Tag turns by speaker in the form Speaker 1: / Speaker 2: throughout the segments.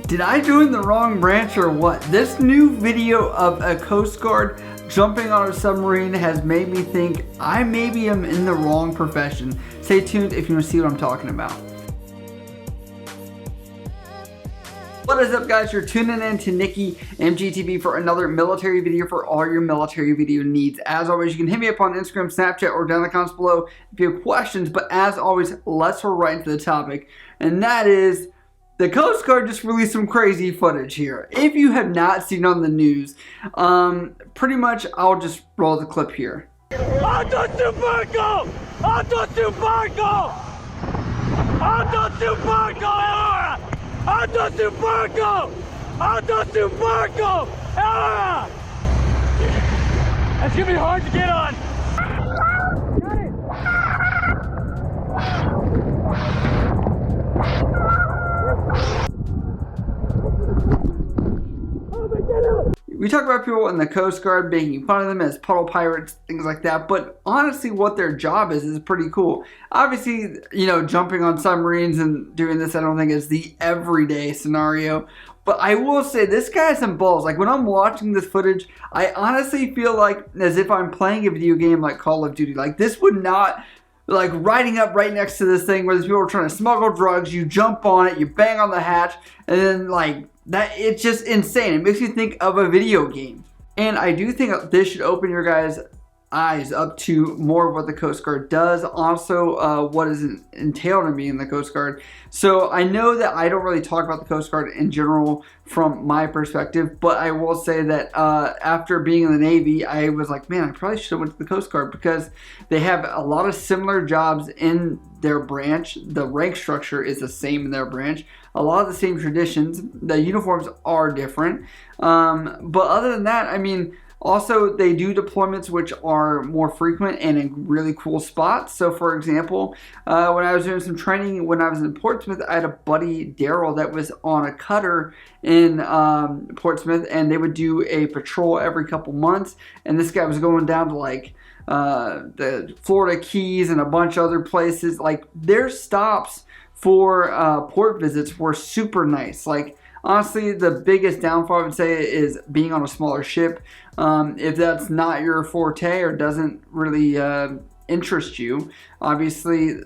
Speaker 1: Did I join the wrong branch or what? This new video of a Coast Guard jumping on a submarine has made me think I maybe am in the wrong profession. Stay tuned if you want to see what I'm talking about. What is up, guys? You're tuning in to Nikki MGTV for another military video for all your military video needs. As always, you can hit me up on Instagram, Snapchat, or down in the comments below if you have questions. But as always, let's roll right into the topic. And that is, the Coast Guard just released some crazy footage here. If you have not seen it on the news, pretty much I'll just roll the clip here.
Speaker 2: Alto to barco! Alto to barco! Alto to barco! Alto to barco! Alto to barco! That's gonna be hard to get on. Got it!
Speaker 1: We talk about people in the Coast Guard making fun of them as puddle pirates, things like that, but honestly what their job is pretty cool. Obviously, you know, jumping on submarines and doing this I don't think is the everyday scenario, but I will say this guy has some balls. Like when I'm watching this footage, I honestly feel like as if I'm playing a video game like Call of Duty. Like this would not, like riding up right next to this thing where these people are trying to smuggle drugs, you jump on it, you bang on the hatch, and then like, that it's just insane. It makes you think of a video game. And I do think this should open your guys' eyes up to more of what the Coast Guard does. Also, what is entailed in being in the Coast Guard. So I know that I don't really talk about the Coast Guard in general from my perspective, but I will say that after being in the Navy, I was like, man, I probably should have went to the Coast Guard because they have a lot of similar jobs in their branch. The rank structure is the same in their branch. A lot of the same traditions. The uniforms are different. But other than that, I mean, also they do deployments which are more frequent and in really cool spots. So for example, when I was doing some training when I was in Portsmouth, I had a buddy, Daryl, that was on a cutter in Portsmouth, and they would do a patrol every couple months, and this guy was going down to like the Florida Keys and a bunch of other places. Like their stops for port visits were super nice. Like honestly, the biggest downfall I would say is being on a smaller ship. If that's not your forte or doesn't really interest you, obviously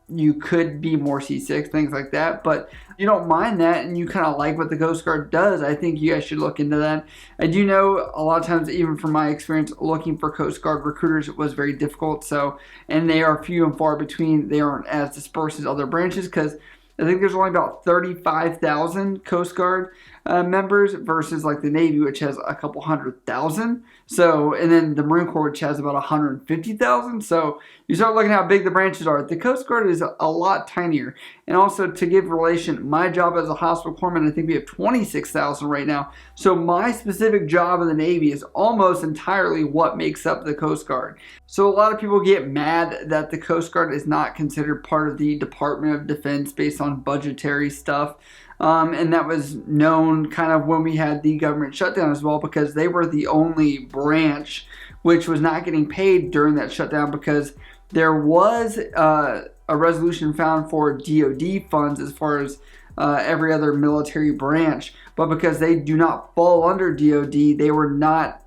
Speaker 1: you could be more seasick, things like that, but you don't mind that and you kind of like what the Coast Guard does, I think you guys should look into that. I do know a lot of times, even from my experience, looking for Coast Guard recruiters was very difficult. So, and they are few and far between. They aren't as dispersed as other branches because I think there's only about 35,000 Coast Guard members versus like the Navy, which has a couple 100,000. So, and then the Marine Corps, which has about 150,000. So you start looking at how big the branches are. The Coast Guard is a lot tinier. And also to give relation, my job as a hospital corpsman, I think we have 26,000 right now. So my specific job in the Navy is almost entirely what makes up the Coast Guard. So a lot of people get mad that the Coast Guard is not considered part of the Department of Defense based on budgetary stuff. And that was known kind of when we had the government shutdown as well, because they were the only branch which was not getting paid during that shutdown, because there was a resolution found for DoD funds as far as every other military branch, but because they do not fall under DoD, they were not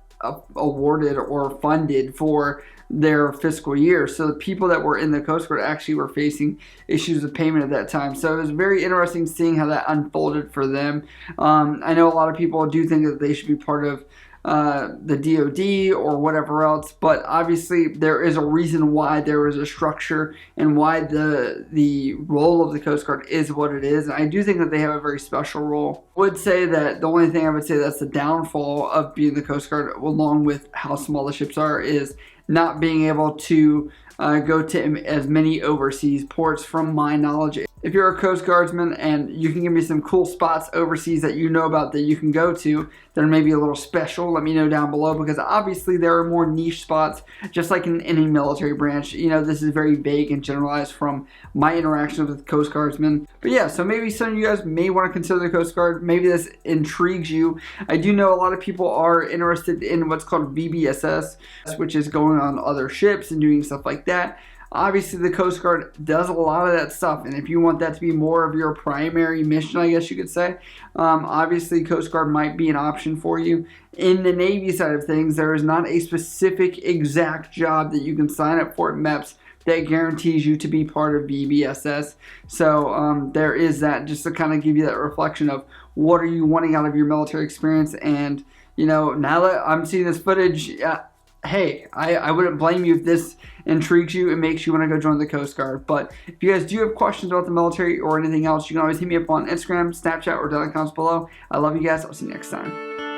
Speaker 1: awarded or funded for their fiscal year. So the people that were in the Coast Guard actually were facing issues of payment at that time. So it was very interesting seeing how that unfolded for them. I know a lot of people do think that they should be part of the DoD or whatever else, but obviously there is a reason why there is a structure and why the role of the Coast Guard is what it is. And I do think that they have a very special role. I would say that the only thing I would say that's the downfall of being the Coast Guard, along with how small the ships are, is not being able to go to as many overseas ports from my knowledge. If you're a Coast Guardsman and you can give me some cool spots overseas that you know about that you can go to that are maybe a little special, let me know down below, because obviously there are more niche spots, just like in any military branch. You know, this is very vague and generalized from my interactions with Coast Guardsmen. But yeah, so maybe some of you guys may want to consider the Coast Guard. Maybe this intrigues you. I do know a lot of people are interested in what's called VBSS, which is going on other ships and doing stuff like that. Obviously, the Coast Guard does a lot of that stuff, and if you want that to be more of your primary mission, I guess you could say, obviously Coast Guard might be an option for you. In the Navy side of things, there is not a specific exact job that you can sign up for at MEPS that guarantees you to be part of BBSS. So there is that, just to kind of give you that reflection of what are you wanting out of your military experience. And now that I'm seeing this footage, hey, I wouldn't blame you if this intrigues you and makes you want to go join the Coast Guard. But if you guys do have questions about the military or anything else, you can always hit me up on Instagram, Snapchat, or down in the comments below. I love you guys. I'll see you next time.